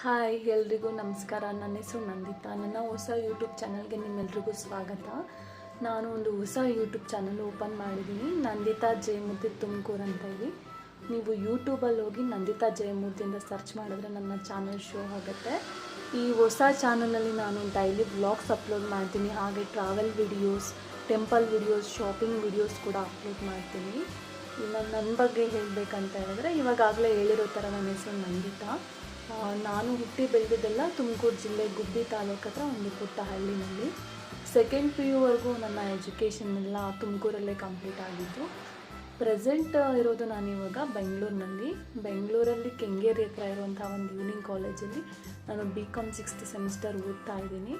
Hi ಎಲ್ರಿಗೂ ನಮಸ್ಕಾರ. ನನ್ನ ಹೆಸರು ನಂದಿತಾ. ನನ್ನ ಹೊಸ ಯೂಟ್ಯೂಬ್ ಚಾನಲ್ಗೆ ನಿಮ್ಮೆಲ್ರಿಗೂ ಸ್ವಾಗತ. ನಾನು ಒಂದು ಹೊಸ ಯೂಟ್ಯೂಬ್ ಚಾನಲ್ ಓಪನ್ ಮಾಡಿದ್ದೀನಿ, ನಂದಿತಾ ಜಯಮೂರ್ತಿ ತುಮಕೂರು ಅಂತ ಹೇಳಿ. ನೀವು ಯೂಟ್ಯೂಬಲ್ಲಿ ಹೋಗಿ ನಂದಿತಾ ಜಯಮೂರ್ತಿ ಅಂತ ಸರ್ಚ್ ಮಾಡಿದ್ರೆ ನನ್ನ ಚಾನಲ್ ಶೋ ಆಗುತ್ತೆ. ಈ ಹೊಸ ಚಾನಲಲ್ಲಿ ನಾನು ಡೈಲಿ ವ್ಲಾಗ್ಸ್ ಅಪ್ಲೋಡ್ ಮಾಡ್ತೀನಿ, ಹಾಗೆ travel videos, temple videos, shopping videos ಕೂಡ ಅಪ್ಲೋಡ್ ಮಾಡ್ತೀನಿ. ಇನ್ನು ನನ್ನ ಬಗ್ಗೆ ಹೇಳಬೇಕಂತ ಹೇಳಿದ್ರೆ, ಇವಾಗಲೇ ಹೇಳಿರೋ ಥರ ನನ್ನ ಹೆಸರು ನಂದಿತಾ. ನಾನು ಹುಟ್ಟಿ ಬೆಳೆದಿದ್ದೆಲ್ಲ ತುಮಕೂರು ಜಿಲ್ಲೆ ಗುಬ್ಬಿ ತಾಲೂಕು ಹತ್ರ ಒಂದು ಪುಟ್ಟ ಹಳ್ಳಿನಲ್ಲಿ. ಸೆಕೆಂಡ್ PU ನನ್ನ ಎಜುಕೇಷನ್ ಎಲ್ಲ ತುಮಕೂರಲ್ಲೇ ಕಂಪ್ಲೀಟ್ ಆಗಿತ್ತು. ಪ್ರೆಸೆಂಟ್ ಇರೋದು ನಾನಿವಾಗ ಬೆಂಗಳೂರಲ್ಲಿ ಕೆಂಗೇರಿ ಹತ್ರ ಇರುವಂಥ ಒಂದು ಈವ್ನಿಂಗ್ ಕಾಲೇಜಲ್ಲಿ ನಾನು BCom 6th ಸೆಮಿಸ್ಟರ್ ಓದ್ತಾ ಇದ್ದೀನಿ.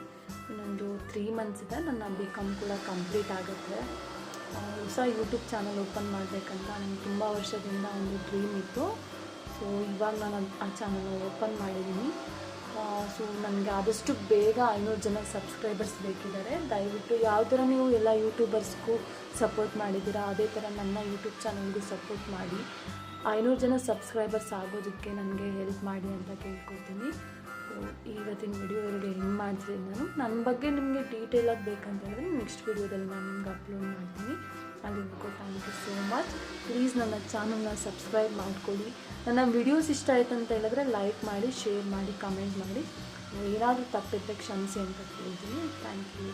ಇನ್ನೊಂದು 3 months ಇದೆ, ನನ್ನ BCom ಕೂಡ ಕಂಪ್ಲೀಟ್ ಆಗುತ್ತೆ. ಹೊಸ ಯೂಟ್ಯೂಬ್ ಚಾನಲ್ ಓಪನ್ ಮಾಡಬೇಕಂತ ನನಗೆ ತುಂಬ ವರ್ಷದಿಂದ ಒಂದು ಡ್ರೀಮ್ ಇತ್ತು. ಸೊ ಇವಾಗ ನಾನು ಆ ಚಾನಲ್ ಓಪನ್ ಮಾಡಿದ್ದೀನಿ. ಸೊ ನನಗೆ ಆದಷ್ಟು ಬೇಗ 500 ಜನ ಸಬ್ಸ್ಕ್ರೈಬರ್ಸ್ ಬೇಕಿದ್ದಾರೆ. ದಯವಿಟ್ಟು ಯಾವ ಥರ ನೀವು ಎಲ್ಲ ಯೂಟ್ಯೂಬರ್ಸ್ಗೂ ಸಪೋರ್ಟ್ ಮಾಡಿದ್ದೀರಾ ಅದೇ ಥರ ನನ್ನ ಯೂಟ್ಯೂಬ್ ಚಾನಲ್ಗೂ ಸಪೋರ್ಟ್ ಮಾಡಿ 500 ಜನ ಸಬ್ಸ್ಕ್ರೈಬರ್ಸ್ ಆಗೋದಕ್ಕೆ ನನಗೆ ಹೆಲ್ಪ್ ಮಾಡಿ ಅಂತ ಕೇಳ್ಕೊತೀನಿ. ಇವತ್ತಿನ ವಿಡಿಯೋ ಹೆಂಗೆ ಮಾಡ್ತೀನಿ, ನನ್ನ ಬಗ್ಗೆ ನಿಮಗೆ ಡೀಟೇಲಾಗಿ ಬೇಕಂತ ಹೇಳಿದ್ರೆ ನೆಕ್ಸ್ಟ್ ವಿಡಿಯೋದಲ್ಲಿ ನಾನು ನಿಮ್ಗೆ ಅಪ್ಲೋಡ್ ಮಾಡ್ತೀನಿ. ಅಲ್ಲಿವರೆಗೂ thank you so much. Please ನನ್ನ ಚಾನಲ್ನ ಸಬ್ಸ್ಕ್ರೈಬ್ ಮಾಡ್ಕೊಳ್ಳಿ. ನನ್ನ ವಿಡಿಯೋಸ್ ಇಷ್ಟ ಆಯ್ತು ಅಂತ ಹೇಳಿದ್ರೆ ಲೈಕ್ ಮಾಡಿ, ಶೇರ್ ಮಾಡಿ, ಕಮೆಂಟ್ ಮಾಡಿ. ಏನಾದರೂ ತಪ್ಪಿದ್ದರೆ ಕ್ಷಮಿಸಿ ಅಂತ ಕೇಳ್ತೀನಿ. Thank you.